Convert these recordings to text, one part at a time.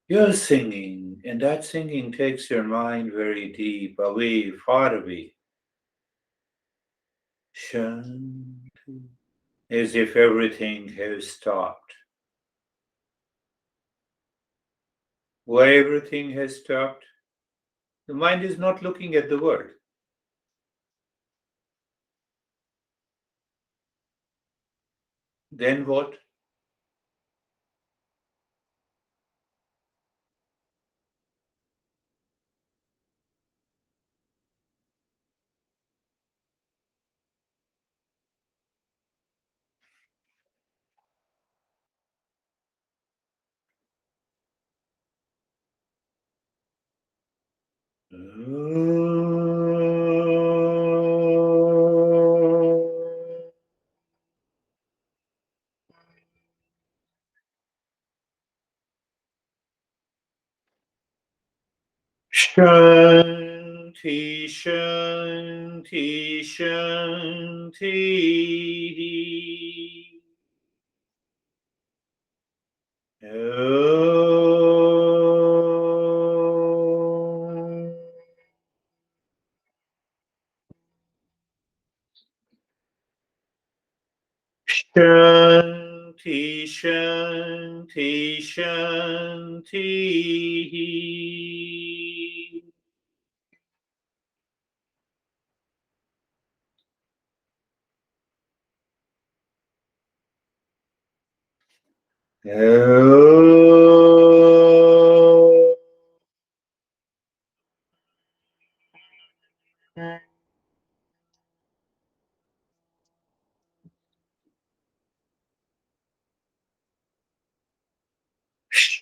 You're singing, and that singing takes your mind very deep, away, far away. Shanti. As if everything has stopped. Why everything has stopped? The mind is not looking at the world. Then what? Shanti, Shanti, Shanti. Om. Shanti, Shanti, Shanti.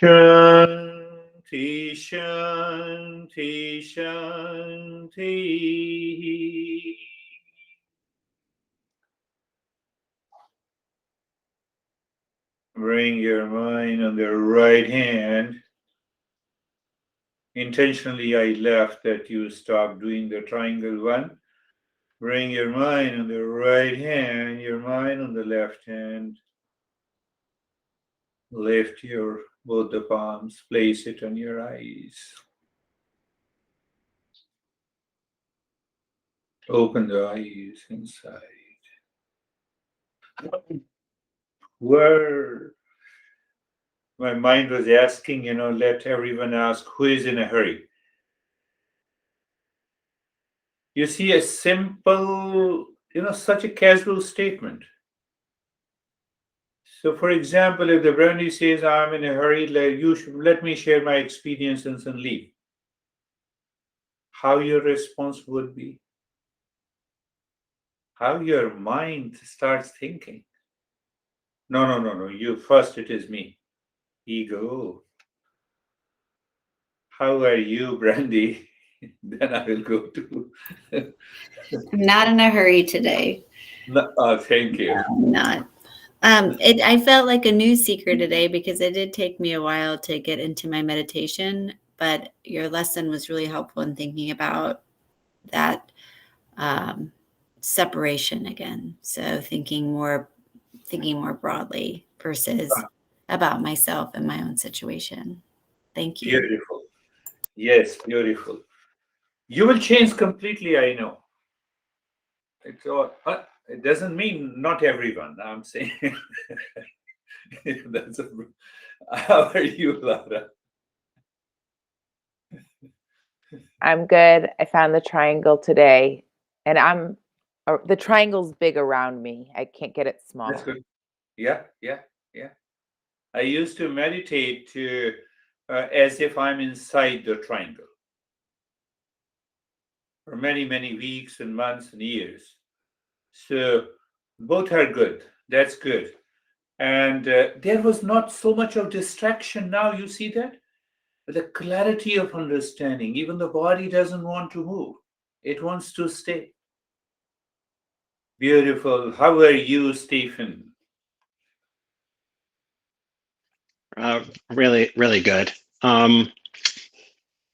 Shanti, Shanti, Shanti. Bring your mind on the right hand. Intentionally, I left that you stop doing the triangle one. Bring your mind on the right hand, your mind on the left hand. Lift your both the palms, place it on your eyes. Open the eyes inside. Where my mind was asking, let everyone ask who is in a hurry. You see a simple, such a casual statement. So, for example, if the brandy says, I'm in a hurry, let me share my experiences and leave. How your response would be? How your mind starts thinking. No, no, no, no. You first, it is me. Ego. How are you, Brandy? Then I will go to. I'm not in a hurry today. No, oh, thank you. No, I'm not. I felt like a new seeker today because it did take me a while to get into my meditation, but your lesson was really helpful in thinking about that separation again. So thinking more broadly versus about myself and my own situation. Thank you. Beautiful. Yes, beautiful. You will change completely, I know. It's all, it doesn't mean not everyone. I'm saying that's a, how are you, Laura? I'm good. I found the triangle today, and the triangle's big around me. I can't get it small. That's good. Yeah, yeah, yeah. I used to meditate as if I'm inside the triangle for many, many weeks and months and years. So both are good. That's good. And there was not so much of distraction now. You see that? The clarity of understanding. Even the body doesn't want to move, it wants to stay. Beautiful. How are you, Stephen? Really, really good. I'm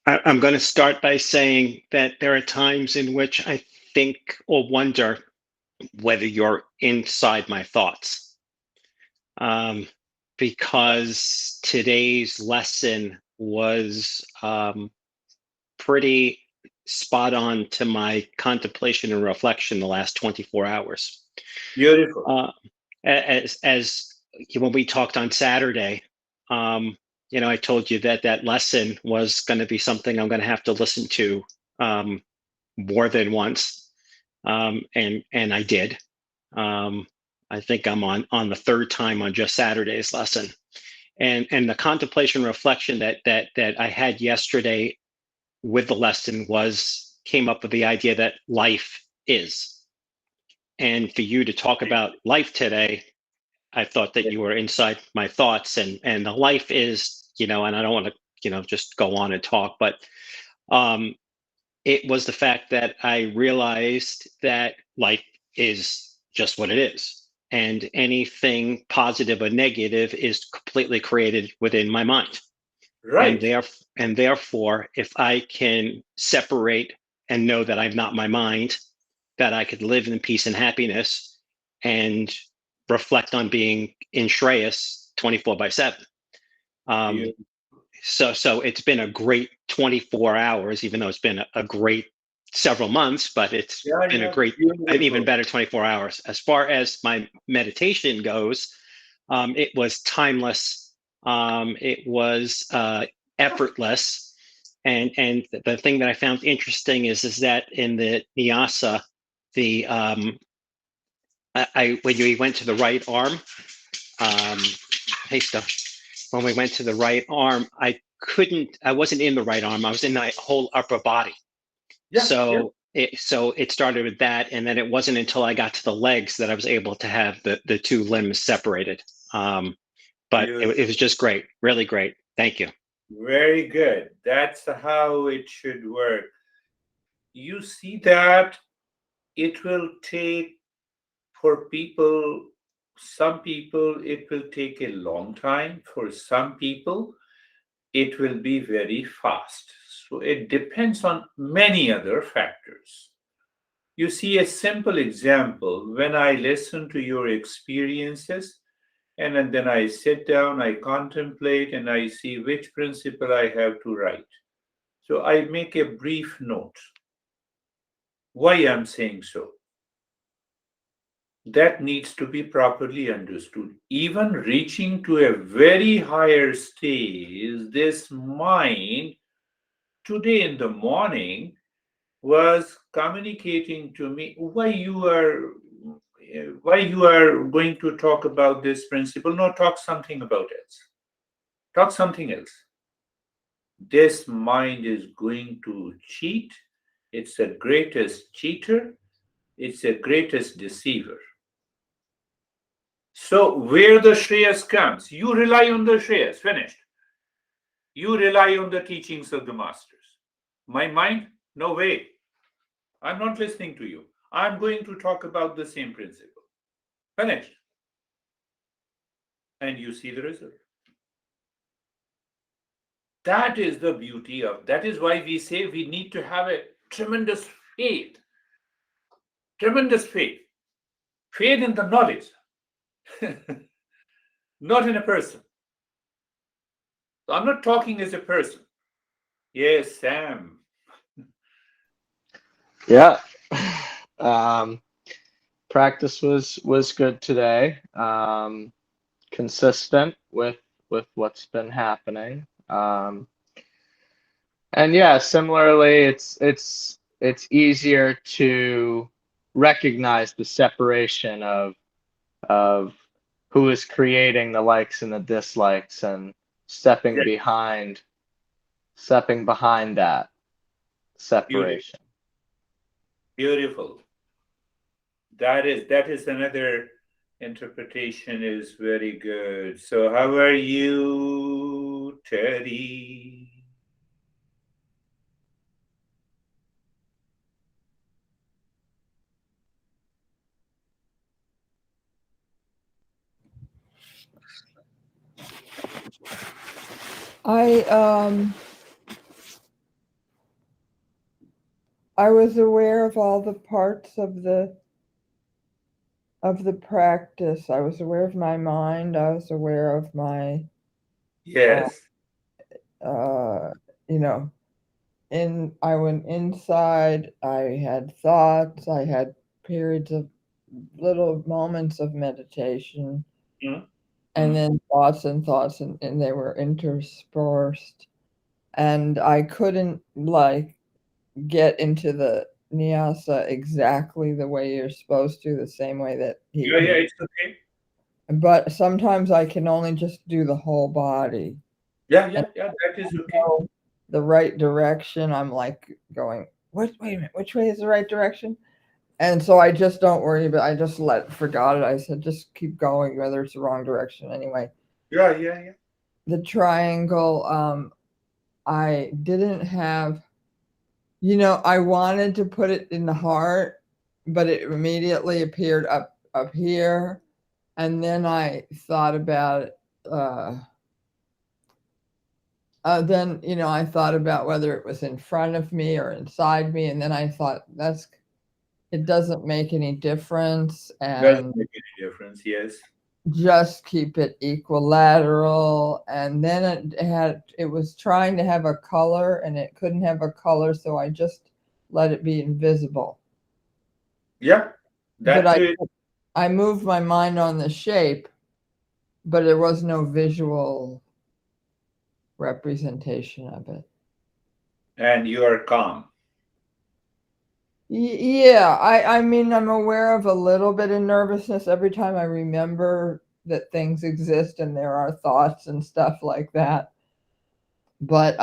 going to start by saying that there are times in which I think or wonder whether you're inside my thoughts. because today's lesson was pretty spot on to my contemplation and reflection the last 24 hours. Beautiful. As when we talked on Saturday, I told you that lesson was going to be something I'm going to have to listen to more than once, and I did. I think I'm on the third time on just Saturday's lesson, and the contemplation reflection that I had yesterday with the lesson came up with the idea that life is, and for you to talk about life today, I thought that you were inside my thoughts, and the life is, and I don't want to, just go on and talk, but it was the fact that I realized that life is just what it is, and anything positive or negative is completely created within my mind. Right. And therefore, if I can separate and know that I'm not my mind, that I could live in peace and happiness and reflect on being in Shreyas 24/7. So it's been a great 24 hours, even though it's been a great several months, but it's been a great, an even better 24 hours. As far as my meditation goes, it was timeless. It was effortless. And the thing that I found interesting is that in the Nyasa, the when you went to the right arm, hey stuff. When we went to the right arm, I wasn't in the right arm. I was in the whole upper body. Yeah, so it started with that, and then it wasn't until I got to the legs that I was able to have the two limbs separated. But it was just great, really great. Thank you. Very good. That's how it should work. You see that it will take, for people, some people, it will take a long time. For some people, it will be very fast. So it depends on many other factors. You see, a simple example, when I listen to your experiences, and then I sit down, I contemplate, and I see which principle I have to write. So I make a brief note. Why I'm saying so? That needs to be properly understood. Even reaching to a very higher stage, this mind today in the morning was communicating to me why you are going to talk about this principle. No, talk something about it. Talk something else. This mind is going to cheat. It's the greatest cheater. It's the greatest deceiver. So where the Shreyas comes, you rely on the Shreyas. Finished. You rely on the teachings of the masters. My mind? No way. I'm not listening to you. I'm going to talk about the same principle. Finished. And you see the result. That is the beauty of, that is why we say we need to have a tremendous faith. Tremendous faith. Faith in the knowledge, not in a person. So I'm not talking as a person. Yes, Sam. Yeah. Practice was good today. Consistent with what's been happening. And yeah, similarly, it's easier to recognize the separation of who is creating the likes and the dislikes, and stepping behind that separation. Beautiful. That is another interpretation, is very good. So how are you, Teddy? I was aware of all the parts of the of the practice. I was aware of my mind. I was aware of my, Yes. you know, I went inside. I had thoughts. I had periods of little moments of meditation, Mhm. and then thoughts and thoughts, and they were interspersed. And I couldn't like get into the nyasa exactly the way you're supposed to, the same way that Yeah, it's okay. but sometimes I can only just do the whole body. Yeah, And that is I okay. know the right direction. I'm like going, wait a minute, which way is the right direction? And so I just don't worry about I just forgot it. I said, just keep going, whether it's the wrong direction anyway. Yeah. The triangle, I didn't have, I wanted to put it in the heart, but it immediately appeared up here. And then I thought about it. Then I thought about whether it was in front of me or inside me, and then I thought it doesn't make any difference, Doesn't and make any difference. Yes. just keep it equilateral. And then it was trying to have a color, and it couldn't have a color, so I just let it be invisible. Yeah, But that's it. I moved my mind on the shape, but there was no visual representation of it. And you are calm. Yeah, I mean, I'm aware of a little bit of nervousness every time I remember that things exist and there are thoughts and stuff like that. But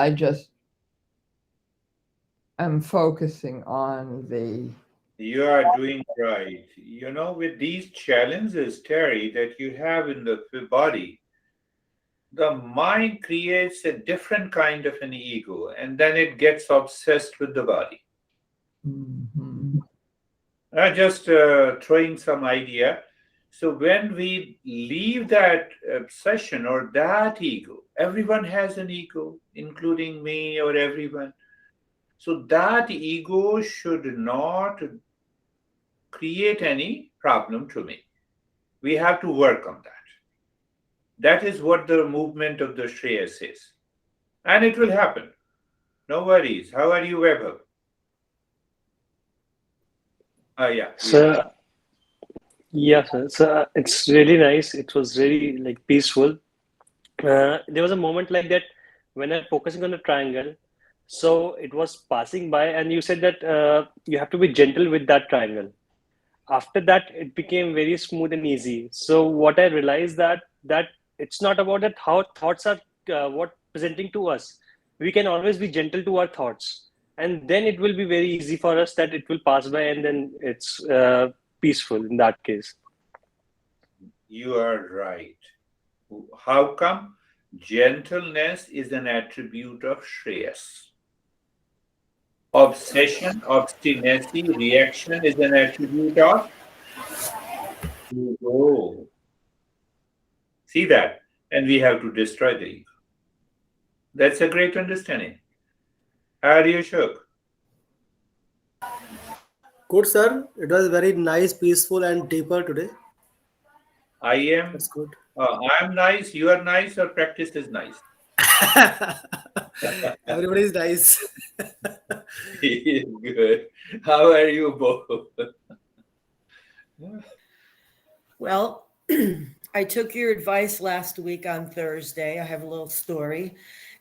I'm focusing on You are doing right. With these challenges, Terry, that you have in the body, the mind creates a different kind of an ego, and then it gets obsessed with the body. Mhm. Just throwing some idea. So when we leave that obsession or that ego, everyone has an ego, including me or everyone. So that ego should not create any problem to me. We have to work on that. That is what the movement of the Shreyas is. And it will happen. No worries. How are you, Weber? Yeah. So yeah, sir. So it's really nice. It was really like peaceful. There was a moment like that when I'm focusing on the triangle. So it was passing by, and you said that you have to be gentle with that triangle. After that, it became very smooth and easy. So what I realized that it's not about that how thoughts are what presenting to us. We can always be gentle to our thoughts, and then it will be very easy for us that it will pass by, and then it's peaceful in that case. You are right. How come? Gentleness is an attribute of Shreyas. Obsession, obstinacy, reaction is an attribute of ego. See that? And we have to destroy the ego. That's a great understanding. How are you, Shuk? Good, sir. It was very nice, peaceful, and deeper today. I am. That's good. I'm nice. You are nice. Or practice is nice. Everybody is nice. Good. How are you both? Well, I took your advice last week on Thursday. I have a little story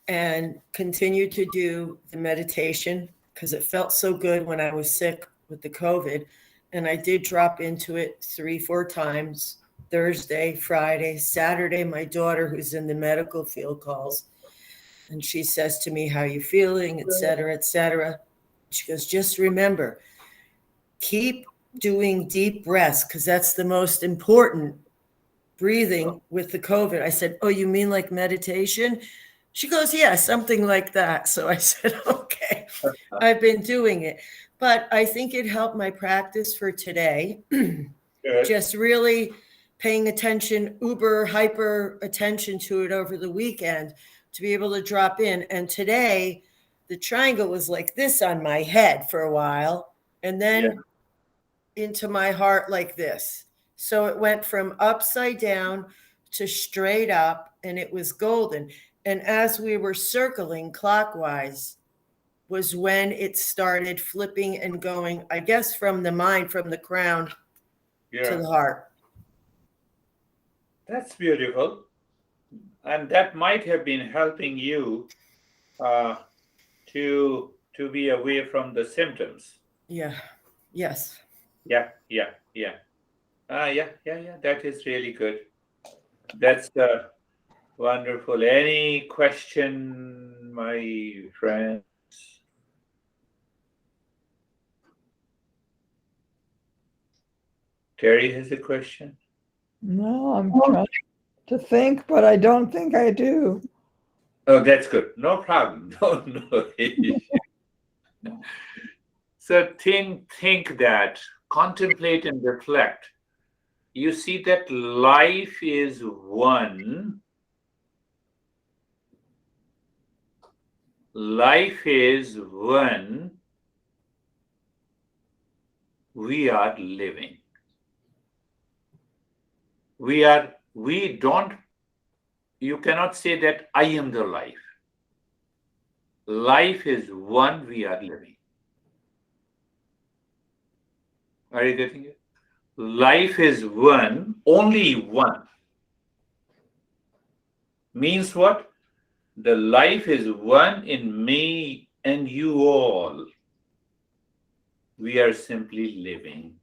and continue to do the meditation because it felt so good when I was sick with the COVID. And I did drop into it 3-4 times Thursday, Friday, Saturday. My daughter, who's in the medical field, calls and she says to me, "How are you feeling?" et cetera, et cetera. She goes, "Just remember, keep doing deep breaths because that's the most important breathing with the COVID." I said, "Oh, you mean like meditation?" She goes, "Yeah, something like that." So I said, "Okay, I've been doing it." But I think it helped my practice for today. Just really paying attention, uber hyper attention to it over the weekend to be able to drop in. And today, the triangle was like this on my head for a while, and then into my heart like this. So it went from upside down to straight up, and it was golden. And as we were circling clockwise was when it started flipping and going, I guess, from the mind, from the crown to the heart. That's beautiful. And that might have been helping you to be away from the symptoms. Yeah. Yes. Yeah. That is really good. That's wonderful. Any question, my friends? Terry has a question. No, I'm trying to think, but I don't think I do. Oh, that's good. No problem. No issue. So think that, contemplate and reflect. You see that life is one. Life is one. We are living. You cannot say that I am the life. Life is one, we are living. Are you getting it? Life is one, only one. Means what? The life is one in me and you all. We are simply living.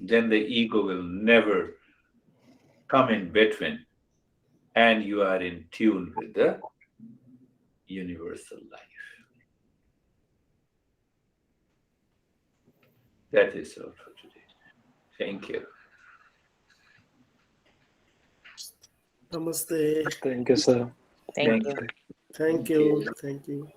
Then the ego will never come in between, and you are in tune with the universal life. That is all for today. Thank you. Namaste. Thank you, sir. Thank you. Thank you. Thank you.